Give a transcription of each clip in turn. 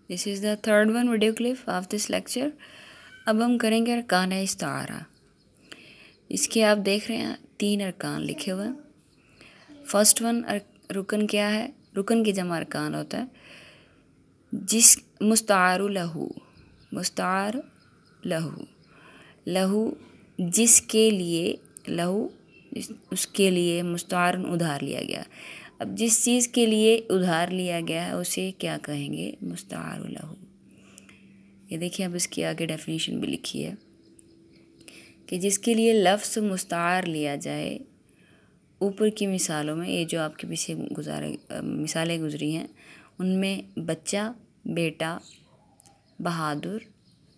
This is the third one video clip of this lecture. अब हम करेंगे अरकान इस्तारा। इसके आप देख रहे हैं 3 अरकान लिखे हुए हैं। फर्स्ट वन रुकन क्या है? रुकन की जमा अरकान होता है जिस मुस्तार लहू, मुस्तार लहू, लहू जिसके लिए, लहू उसके लिए, मुस्तार उधार लिया गया। अब जिस चीज़ के लिए उधार लिया गया है उसे क्या कहेंगे? मुस्तार लहू। ये देखिए, अब इसकी आगे डेफिनेशन भी लिखी है कि जिसके लिए लफ्ज़ मुस्तार लिया जाए। ऊपर की मिसालों में, ये जो आपके पीछे मिसालें गुजरी हैं, उनमें बच्चा, बेटा, बहादुर,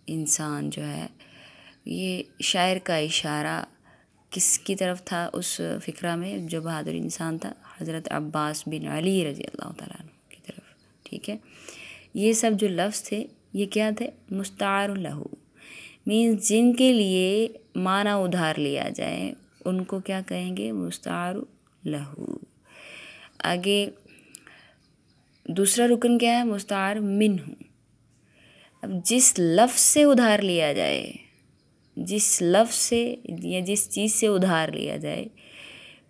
इंसान जो है, ये शायर का इशारा किसकी तरफ था? उस फ़िक्रा में जो बहादुर इंसान था, हज़रत अब्बास बिन अली रज़ी अल्लाह तआला अन्हु की तरफ। ठीक है, ये सब जो लफ्ज़ थे ये क्या थे? मुस्तार लहू, मीन्स जिनके लिए माना उधार लिया जाए उनको क्या कहेंगे? मुस्तार लहू। आगे दूसरा रुकन क्या है? मुस्तार मिन्हु। अब जिस लफ्ज़ से उधार लिया जाए, जिस लफ्ज़ से या जिस चीज़ से उधार लिया जाए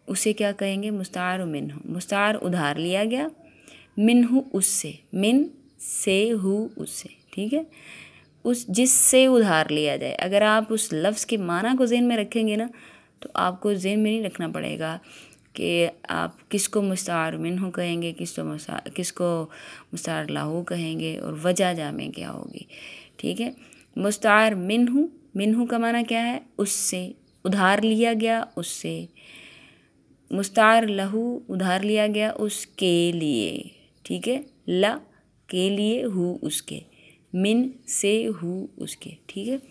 उसे क्या कहेंगे? मुस्तार मिन्हु। मुस्तार उधार लिया गया, मिन्हु उससे, मिन से हु उससे। ठीक है, उस जिससे उधार लिया जाए। अगर आप उस लफ्ज़ के माना को ज़हन में रखेंगे ना, तो आपको ज़हन में नहीं रखना पड़ेगा कि आप किसको मुस्तार मिन्हु कहेंगे, किसको मुस्तार लहू कहेंगे और वजह जामे क्या होगी। ठीक है, मुस्तार मिन्हु, मिन्हु का माना क्या है? उससे, उधार लिया गया उससे। मुस्तार लहू, उधार लिया गया उसके लिए। ठीक है, ला के लिए, हु उसके, मिन से हु उसके। ठीक है,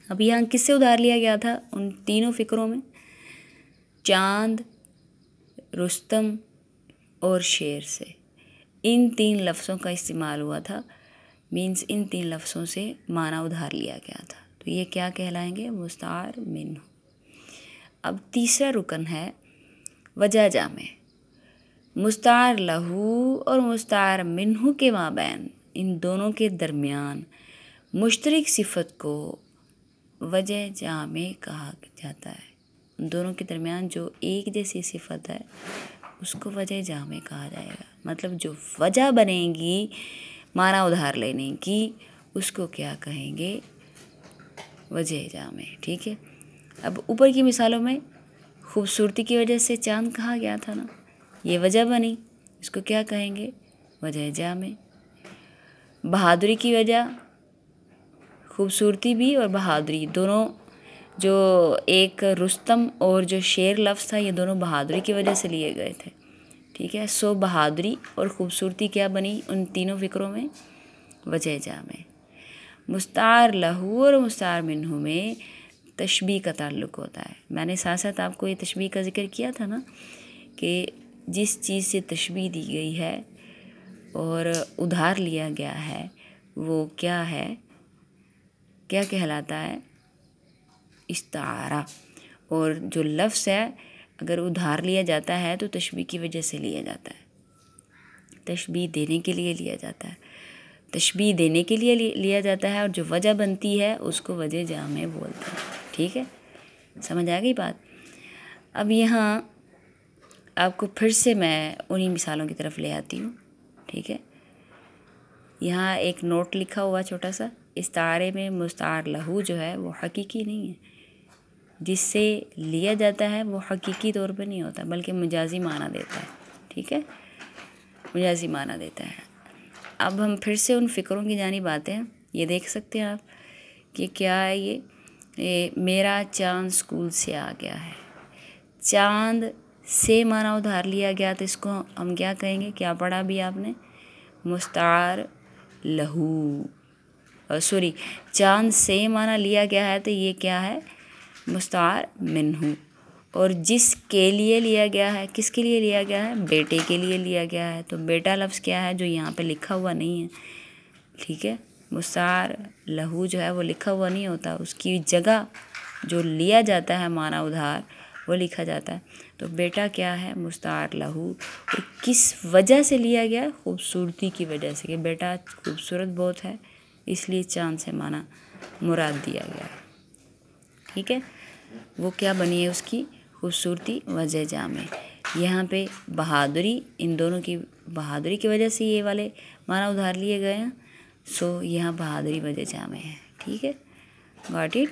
अब यहाँ किससे उधार लिया गया था? उन तीनों फ़िक्रों में चांद, रुस्तम और शेर से। इन 3 लफ्ज़ों का इस्तेमाल हुआ था, मीन्स इन 3 लफ्ज़ों से माना उधार लिया गया था। तो ये क्या कहलाएंगे? मुस्तार मिन्हु। अब तीसरा रुकन है वजह जामे। मुस्तार लहू और मुस्तार मिन्हु के माबैन, इन दोनों के दरमियान मुश्तरक सिफत को वजह जामे कहा जाता है। उन दोनों के दरमियान जो एक जैसी सिफत है उसको वजह जामे कहा जाएगा। मतलब जो वजह बनेगी माना उधार लेने की, उसको क्या कहेंगे? वजह जामे। ठीक है, अब ऊपर की मिसालों में खूबसूरती की वजह से चांद कहा गया था ना, ये वजह बनी, इसको क्या कहेंगे? वजह जामे। बहादुरी की वजह, खूबसूरती भी और बहादुरी दोनों, जो एक रुस्तम और जो शेर लफ्ज़ था, ये दोनों बहादुरी की वजह से लिए गए थे। ठीक है, सो बहादुरी और ख़ूबसूरती क्या बनी उन तीनों फ़िक्रों में? वजह जामे। मुस्तार लहू और मुस्तार मिन्हु में तशबीह का ताल्लुक़ होता है। मैंने साथ साथ आपको ये तशबीह का ज़िक्र किया था ना कि जिस चीज़ से तशबीह दी गई है और उधार लिया गया है वो क्या है, क्या कहलाता है? इस्तारा। और जो लफ्ज़ है अगर उधार लिया जाता है तो तशबीह की वजह से लिया जाता है, तशबीह देने के लिए लिया जाता है, तशबीह देने के लिए लिया जाता है, और जो वजह बनती है उसको वजह जामे बोलते हैं। ठीक है, समझ आ गई बात? अब यहाँ आपको फिर से मैं उन्हीं मिसालों की तरफ ले आती हूँ। ठीक है, यहाँ एक नोट लिखा हुआ छोटा सा, इस्तारे में मुस्तार लहू जो है वो हकीकी नहीं है, जिससे लिया जाता है वो हकीकी तौर पे नहीं होता बल्कि मजाजी माना देता है। ठीक है, मजाजी माना देता है। अब हम फिर से उन फ़िक्रों की जानिब आते हैं। ये देख सकते हैं आप कि क्या है ये मेरा चांद स्कूल से आ गया है। चांद से माना उधार लिया गया, तो इसको हम क्या कहेंगे? क्या पढ़ा भी आपने? मुस्तार लहू, सॉरी, चांद से माना लिया गया है तो ये क्या है? मुस्तार मिन्हु। और जिसके लिए लिया गया है, किसके लिए लिया गया है? बेटे के लिए लिया गया है। तो बेटा लफ्ज़ क्या है जो यहाँ पे लिखा हुआ नहीं है। ठीक है, मुस्तार लहू जो है वो लिखा हुआ नहीं होता, उसकी जगह जो लिया जाता है माना उधार वो लिखा जाता है। तो बेटा क्या है, मुस्तार लहू, और किस वजह से लिया गया, खूबसूरती की वजह से, कि बेटा खूबसूरत बहुत है इसलिए चाँद से माना मुराद दिया गया। ठीक है, वो क्या बनी है, उसकी खूबसूरती वजह जामे। यहाँ पे बहादुरी, इन दोनों की बहादुरी की वजह से ये वाले माना उधार लिए गए हैं। सो यहाँ बहादुरी वजह जामे है। ठीक है, गॉट इट।